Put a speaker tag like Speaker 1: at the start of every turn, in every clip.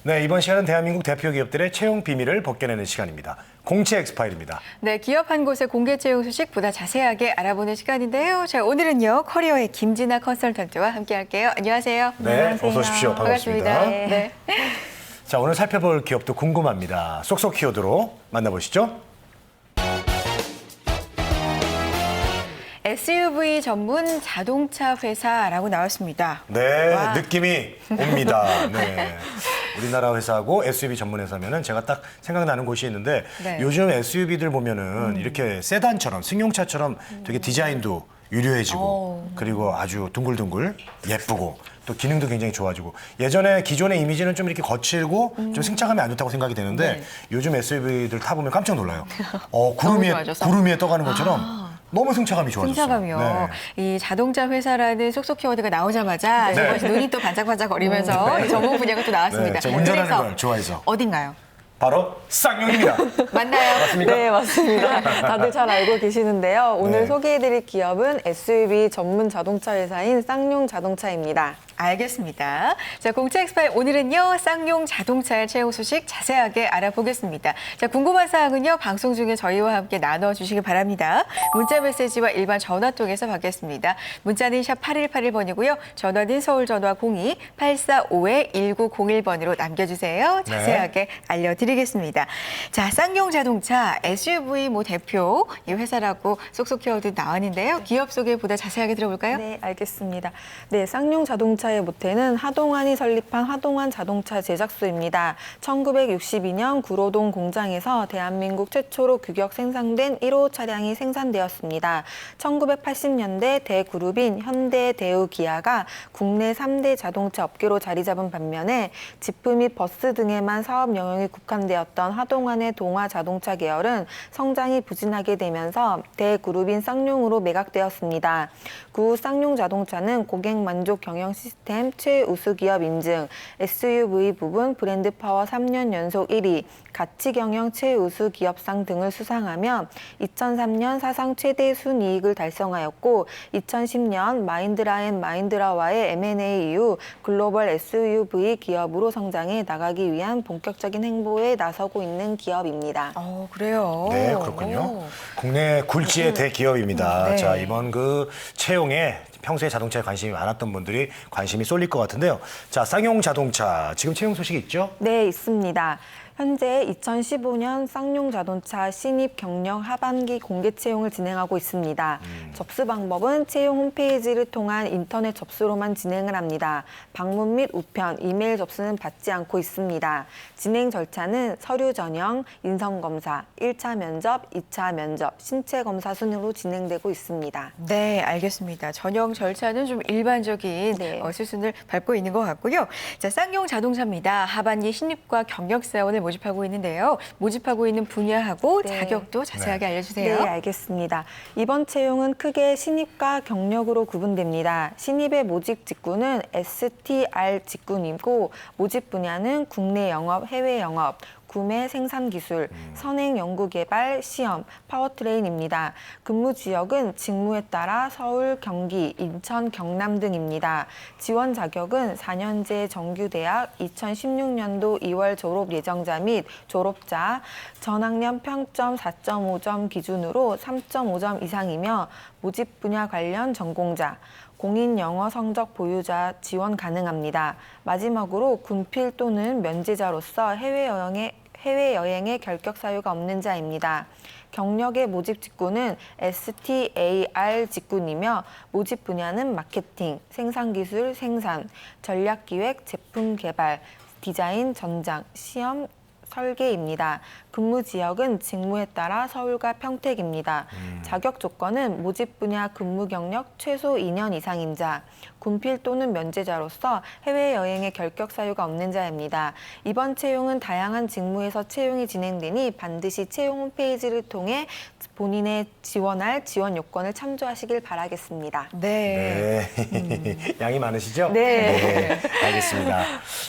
Speaker 1: 네, 이번 시간은 대한민국 대표 기업들의 채용 비밀을 벗겨내는 시간입니다. 공채 엑스파일입니다.
Speaker 2: 네, 기업 한 곳의 공개 채용 소식 보다 자세하게 알아보는 시간인데요. 자, 오늘은요, 커리어의 김진아 컨설턴트와 함께할게요. 안녕하세요.
Speaker 1: 네,
Speaker 3: 안녕하세요.
Speaker 1: 어서 오십시오. 반갑습니다.
Speaker 2: 네.
Speaker 1: 자, 오늘 살펴볼 기업도 궁금합니다. 쏙쏙 키워드로 만나보시죠.
Speaker 2: SUV 전문 자동차 회사라고 나왔습니다.
Speaker 1: 네,
Speaker 2: 와.
Speaker 1: 느낌이 옵니다. 네. 우리나라 회사하고 SUV 전문 회사면은 제가 딱 생각나는 곳이 있는데
Speaker 2: 네.
Speaker 1: 요즘 SUV들 보면은 이렇게 세단처럼 승용차처럼 되게 디자인도 유려해지고 그리고 아주 둥글둥글 예쁘고 또 기능도 굉장히 좋아지고 예전에 기존의 이미지는 좀 이렇게 거칠고 좀 승차감이 안 좋다고 생각이 되는데
Speaker 2: 네.
Speaker 1: 요즘 SUV들 타보면 깜짝 놀라요.
Speaker 2: 좋아져서.
Speaker 1: 구름 위에 떠가는 것처럼 너무 승차감이 좋아졌어요.
Speaker 2: 승차감이요. 이 자동차 회사라는 속속 키워드가 나오자마자
Speaker 1: 네.
Speaker 2: 정말 눈이 또 반짝반짝거리면서 이 전문 분야가 또 나왔습니다.
Speaker 1: 네, 제가 운전하는
Speaker 2: 그래서
Speaker 1: 걸 좋아해서.
Speaker 2: 어딘가요?
Speaker 1: 바로 쌍용입니다.
Speaker 2: 맞나요?
Speaker 1: 맞습니까?
Speaker 3: 네, 맞습니다. 다들 잘 알고 계시는데요. 오늘
Speaker 1: 네.
Speaker 3: 소개해드릴 기업은 SUV 전문 자동차 회사인 쌍용 자동차입니다.
Speaker 2: 알겠습니다. 자, 공채 엑스파일 오늘은요, 쌍용 자동차의 채용 소식 자세하게 알아보겠습니다. 자, 궁금한 사항은요, 방송 중에 저희와 함께 나눠주시기 바랍니다. 문자 메시지와 일반 전화 통해서 받겠습니다. 문자는 샵 8181번이고요. 전화는 서울 전화 02-845-1901번으로 남겨주세요. 자세하게 알려드리겠습니다. 자, 쌍용 자동차 SUV 대표 이 회사라고 쏙쏙 키워드 나왔는데요. 기업 소개 보다 자세하게 들어볼까요?
Speaker 3: 네, 알겠습니다. 네, 쌍용 자동차의 모태는 하동안이 설립한 하동안 자동차 제작소입니다. 1962년 구로동 공장에서 대한민국 최초로 규격 생산된 1호 차량이 생산되었습니다. 1980년대 대그룹인 현대, 대우, 기아가 국내 3대 자동차 업계로 자리 잡은 반면에 지프 및 버스 등에만 사업 영역이 국한되었던 하동안의 동아 자동차 계열은 성장이 부진하게 되면서 대그룹인 쌍용으로 매각되었습니다. 그 후 쌍용 자동차는 고객 만족 경영 시스템 최우수 기업 인증, SUV 부분 브랜드 파워 3년 연속 1위, 가치 경영 최우수 기업상 등을 수상하며 2003년 사상 최대 순이익을 달성하였고 2010년 마인드라 앤 마인드라와의 M&A 이후 글로벌 SUV 기업으로 성장해 나가기 위한 본격적인 행보에 나서고 있는 기업입니다.
Speaker 2: 그래요.
Speaker 1: 네, 그렇군요. 국내 굴지의 대기업입니다.
Speaker 2: 네.
Speaker 1: 자, 이번 그 채용에 평소에 자동차에 관심이 많았던 분들이 관심이 쏠릴 것 같은데요. 자, 쌍용 자동차 지금 채용 소식이 있죠?
Speaker 3: 네, 있습니다. 현재 2015년 쌍용 자동차 신입 경력 하반기 공개 채용을 진행하고 있습니다. 접수 방법은 채용 홈페이지를 통한 인터넷 접수로만 진행을 합니다. 방문 및 우편, 이메일 접수는 받지 않고 있습니다. 진행 절차는 서류 전형, 인성검사, 1차 면접, 2차 면접, 신체 검사 순으로 진행되고 있습니다.
Speaker 2: 네, 알겠습니다. 전형 절차는 좀 일반적인
Speaker 3: 네.
Speaker 2: 수순을 밟고 있는 것 같고요. 자, 쌍용 자동차입니다. 하반기 신입과 경력 사원을 모집하고 있는데요. 모집하고 있는 분야하고
Speaker 3: 네.
Speaker 2: 자격도 자세하게 알려주세요.
Speaker 3: 네, 알겠습니다. 이번 채용은 크게 신입과 경력으로 구분됩니다. 신입의 모집 직군은 STR 직군이고 모집 분야는 국내 영업, 해외 영업, 구매, 생산 기술, 선행 연구 개발, 시험, 파워트레인입니다. 근무 지역은 직무에 따라 서울, 경기, 인천, 경남 등입니다. 지원 자격은 4년제 정규대학 2016년도 2월 졸업 예정자 및 졸업자, 전학년 평점 4.5점 기준으로 3.5점 이상이며 모집 분야 관련 전공자, 공인 영어 성적 보유자 지원 가능합니다. 마지막으로 군필 또는 면제자로서 해외여행에 결격 사유가 없는 자입니다. 경력의 모집 직군은 STAR 직군이며 모집 분야는 마케팅, 생산기술, 생산, 전략기획, 제품 개발, 디자인, 전장, 시험, 설계입니다. 근무 지역은 직무에 따라 서울과 평택입니다. 자격 조건은 모집 분야 근무 경력 최소 2년 이상인 자, 군필 또는 면제자로서 해외여행에 결격 사유가 없는 자입니다. 이번 채용은 다양한 직무에서 채용이 진행되니 반드시 채용 홈페이지를 통해 본인의 지원할 지원 요건을 참조하시길 바라겠습니다.
Speaker 2: 네.
Speaker 1: 네. 양이 많으시죠?
Speaker 3: 네.
Speaker 1: 알겠습니다.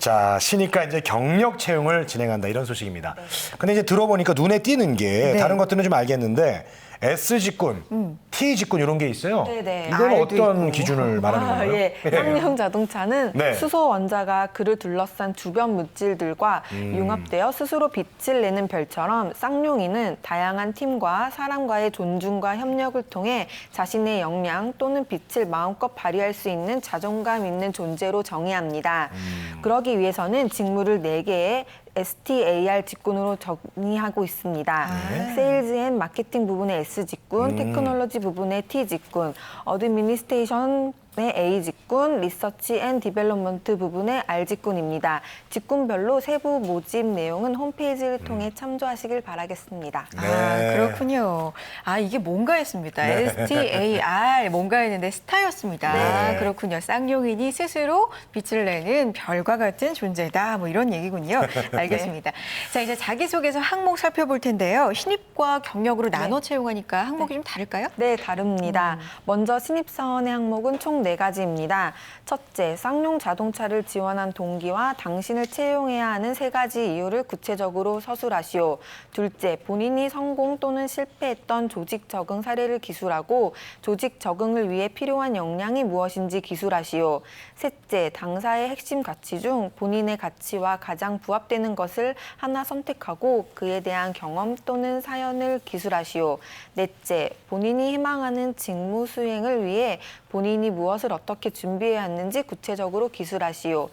Speaker 1: 자, 신입과 이제 경력 채용을 진행한다 이런 이런 소식입니다. 근데 이제 들어보니까 눈에 띄는 게
Speaker 2: 네.
Speaker 1: 다른 것들은 좀 알겠는데 S 직군, T 직군 이런 게 있어요.
Speaker 3: 네네.
Speaker 1: 이건
Speaker 2: R도
Speaker 1: 어떤
Speaker 2: 있고.
Speaker 1: 기준을 말하는 건가요?
Speaker 3: 예. 쌍용 자동차는
Speaker 1: 네.
Speaker 3: 수소 원자가 그를 둘러싼 주변 물질들과 융합되어 스스로 빛을 내는 별처럼 쌍용이는 다양한 팀과 사람과의 존중과 협력을 통해 자신의 역량 또는 빛을 마음껏 발휘할 수 있는 자존감 있는 존재로 정의합니다. 그러기 위해서는 직무를 4개의 STAR 직군으로 정의하고 있습니다. 세일즈 앤 마케팅 부분의 S 직군, 테크놀로지 부분의 T 직군, 어드미니스테이션의 A 직군, 리서치 앤 디벨롭먼트 부분의 R 직군입니다. 직군별로 세부 모집 내용은 홈페이지를 통해 참조하시길 바라겠습니다.
Speaker 1: 네.
Speaker 2: 아, 그렇군요. 아, 이게 뭔가 했습니다. STAR 뭔가 했는데 스타였습니다.
Speaker 1: 네.
Speaker 2: 아, 그렇군요. 쌍용인이 스스로 빛을 내는 별과 같은 존재다. 뭐 이런 얘기군요. 알겠습니다. 자, 이제 자기소개서 항목 살펴볼 텐데요. 신입과 경력으로 나눠 채용하니까 항목이 좀 다를까요?
Speaker 3: 네, 다릅니다. 먼저 신입사원의 항목은 총 4가지입니다. 첫째, 쌍용 자동차를 지원한 동기와 당신을 채용해야 하는 3가지 이유를 구체적으로 서술하시오. 둘째, 본인이 성공 또는 실패했던 조직 적응 사례를 기술하고 조직 적응을 위해 필요한 역량이 무엇인지 기술하시오. 셋째, 당사의 핵심 가치 중 본인의 가치와 가장 부합되는 것을 하나 선택하고 그에 대한 경험 또는 사연을 기술하시오. 넷째, 본인이 희망하는 직무 수행을 위해 본인이 무엇을 어떻게 준비해야 하는지 구체적으로 기술하시오.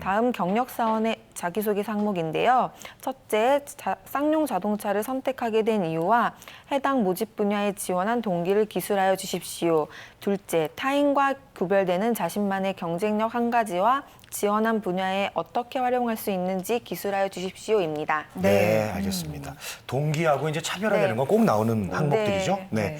Speaker 3: 다음 경력사원의 자기소개 항목인데요. 첫째, 쌍용 자동차를 선택하게 된 이유와 해당 모집 분야에 지원한 동기를 기술하여 주십시오. 둘째, 타인과 구별되는 자신만의 경쟁력 한 가지와 지원한 분야에 어떻게 활용할 수 있는지 기술하여 주십시오입니다.
Speaker 1: 네, 알겠습니다. 동기하고 이제 차별화되는
Speaker 3: 네.
Speaker 1: 건 꼭 나오는 항목들이죠. 네.
Speaker 2: 네.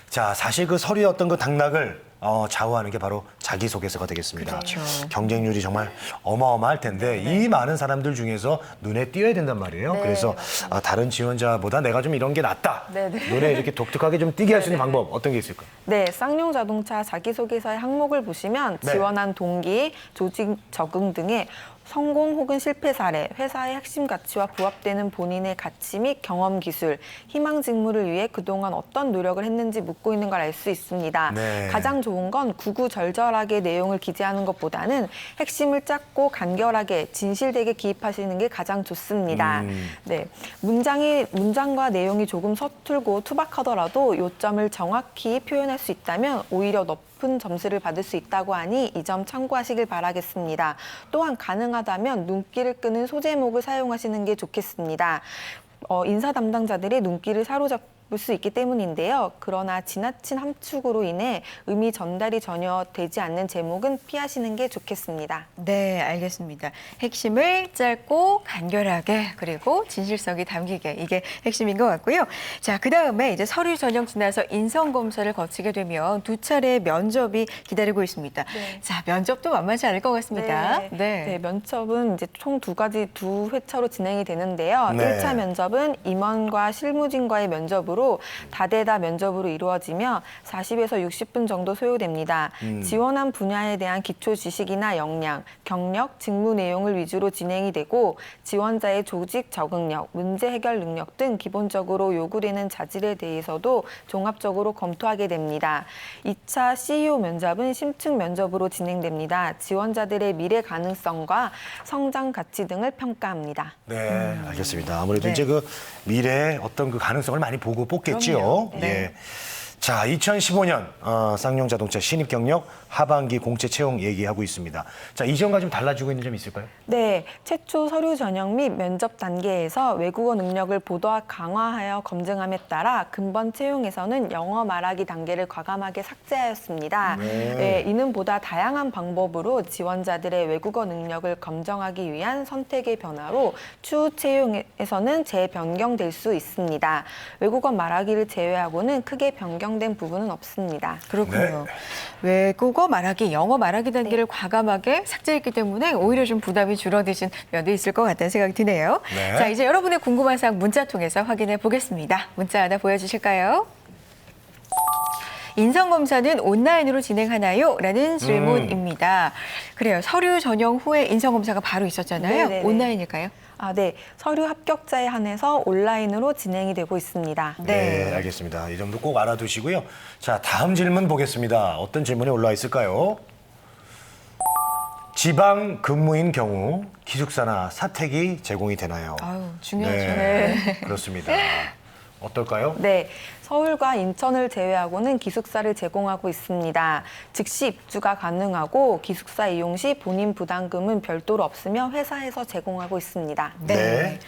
Speaker 1: 자, 사실 그 서류의 어떤 그 당락을 좌우하는 게 바로 자기소개서가 되겠습니다.
Speaker 2: 그렇죠.
Speaker 1: 경쟁률이 정말 어마어마할 텐데 이 많은 사람들 중에서 눈에 띄어야 된단 말이에요.
Speaker 3: 네,
Speaker 1: 그래서 다른 지원자보다 내가 좀 이런 게 낫다.
Speaker 3: 네, 네.
Speaker 1: 눈에 이렇게 독특하게 좀 띄게 할 수 있는 방법 어떤 게 있을까요?
Speaker 3: 네, 쌍용 자동차 자기소개서의 항목을 보시면
Speaker 1: 네.
Speaker 3: 지원한 동기, 조직 적응 등의 성공 혹은 실패 사례, 회사의 핵심 가치와 부합되는 본인의 가치 및 경험 기술, 희망 직무를 위해 그동안 어떤 노력을 했는지 묻고 있는 걸 알 수 있습니다.
Speaker 1: 네.
Speaker 3: 가장 좋은 건 구구절절하게 내용을 기재하는 것보다는 핵심을 짧고 간결하게 진실되게 기입하시는 게 가장 좋습니다. 네, 문장과 내용이 조금 서툴고 투박하더라도 요점을 정확히 표현할 수 있다면 오히려 높은 점수를 받을 수 있다고 하니 이 점 참고하시길 바라겠습니다. 또한 가능하다면 눈길을 끄는 소제목을 사용하시는 게 좋겠습니다. 인사 담당자들의 눈길을 사로잡을 수 있기 때문인데요. 그러나 지나친 함축으로 인해 의미 전달이 전혀 되지 않는 제목은 피하시는 게 좋겠습니다.
Speaker 2: 네, 알겠습니다. 핵심을 짧고 간결하게 그리고 진실성이 담기게 이게 핵심인 것 같고요. 자, 그다음에 이제 서류 전형 지나서 인성 검사를 거치게 되면 2차례 면접이 기다리고 있습니다.
Speaker 3: 네.
Speaker 2: 자, 면접도 만만치 않을 것 같습니다.
Speaker 3: 네, 면접은 이제 총 2회차로 진행이 되는데요.
Speaker 1: 네.
Speaker 3: 1차 면접은 임원과 실무진과의 면접으로 다대다 면접으로 이루어지며 40에서 60분 정도 소요됩니다. 지원한 분야에 대한 기초 지식이나 역량, 경력, 직무 내용을 위주로 진행이 되고 지원자의 조직 적응력, 문제 해결 능력 등 기본적으로 요구되는 자질에 대해서도 종합적으로 검토하게 됩니다. 2차 CEO 면접은 심층 면접으로 진행됩니다. 지원자들의 미래 가능성과 성장 가치 등을 평가합니다.
Speaker 1: 네, 알겠습니다. 아무래도
Speaker 2: 네.
Speaker 1: 이제 그 미래의 어떤 그 가능성을 많이 보고 뽑겠지요.
Speaker 2: 그럼요. 네.
Speaker 1: 예. 자, 2015년 쌍용 자동차 신입 경력 하반기 공채 채용 얘기하고 있습니다. 자, 이전과 좀 달라지고 있는 점이 있을까요?
Speaker 3: 네, 최초 서류 전형 및 면접 단계에서 외국어 능력을 보다 강화하여 검증함에 따라 근본 채용에서는 영어 말하기 단계를 과감하게 삭제하였습니다. 네, 이는 보다 다양한 방법으로 지원자들의 외국어 능력을 검증하기 위한 선택의 변화로 추후 채용에서는 재변경될 수 있습니다. 외국어 말하기를 제외하고는 크게 변경된 부분은 없습니다.
Speaker 2: 그렇군요. 외국어 말하기, 영어 말하기 단계를 과감하게 삭제했기 때문에 오히려 좀 부담이 줄어드신 면도 있을 것 같다는 생각이 드네요.
Speaker 1: 네.
Speaker 2: 자, 이제 여러분의 궁금한 사항 문자 통해서 확인해 보겠습니다. 문자 하나 보여주실까요? 인성검사는 온라인으로 진행하나요? 라는 질문입니다. 그래요. 서류 전형 후에 인성검사가 바로 있었잖아요.
Speaker 3: 네네네.
Speaker 2: 온라인일까요?
Speaker 3: 네. 서류 합격자에 한해서 온라인으로 진행이 되고 있습니다.
Speaker 1: 네, 알겠습니다. 이 점도 꼭 알아두시고요. 자, 다음 질문 보겠습니다. 어떤 질문이 올라와 있을까요? 지방 근무인 경우 기숙사나 사택이 제공이 되나요?
Speaker 2: 아유, 중요하죠.
Speaker 1: 네, 그렇습니다. 어떨까요?
Speaker 3: 네, 서울과 인천을 제외하고는 기숙사를 제공하고 있습니다. 즉시 입주가 가능하고 기숙사 이용 시 본인 부담금은 별도로 없으며 회사에서 제공하고 있습니다.
Speaker 2: 네.
Speaker 1: 알겠습니다.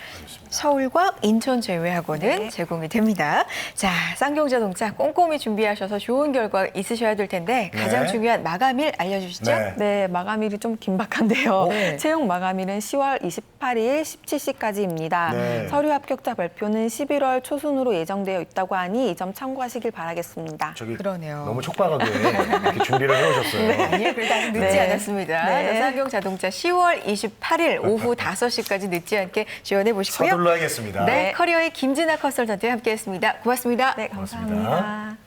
Speaker 2: 서울과 인천 제외하고는
Speaker 3: 네.
Speaker 2: 제공이 됩니다. 자, 쌍용자동차 꼼꼼히 준비하셔서 좋은 결과 있으셔야 될 텐데 가장
Speaker 1: 네.
Speaker 2: 중요한 마감일 알려주시죠.
Speaker 1: 네.
Speaker 3: 네, 마감일이 좀 긴박한데요.
Speaker 2: 네.
Speaker 3: 채용 마감일은 10월 28일 17시까지입니다.
Speaker 1: 네.
Speaker 3: 서류 합격자 발표는 11월 초순으로 예정되어 있다고 하니 이 점 참고하시길 바라겠습니다.
Speaker 1: 저기
Speaker 2: 그러네요.
Speaker 1: 너무 촉박하게 이렇게 준비를 해오셨어요.
Speaker 2: 아니요, 그래도 아직 늦지
Speaker 3: 네.
Speaker 2: 않았습니다.
Speaker 3: 네.
Speaker 2: 자, 쌍용자동차 10월 28일 오후 5시까지 늦지 않게 지원해 보시고요.
Speaker 1: 서둘러야겠습니다.
Speaker 2: 네, 커리어의 김진아 컨설턴트와 함께했습니다. 고맙습니다.
Speaker 3: 네,
Speaker 1: 고맙습니다.
Speaker 3: 감사합니다.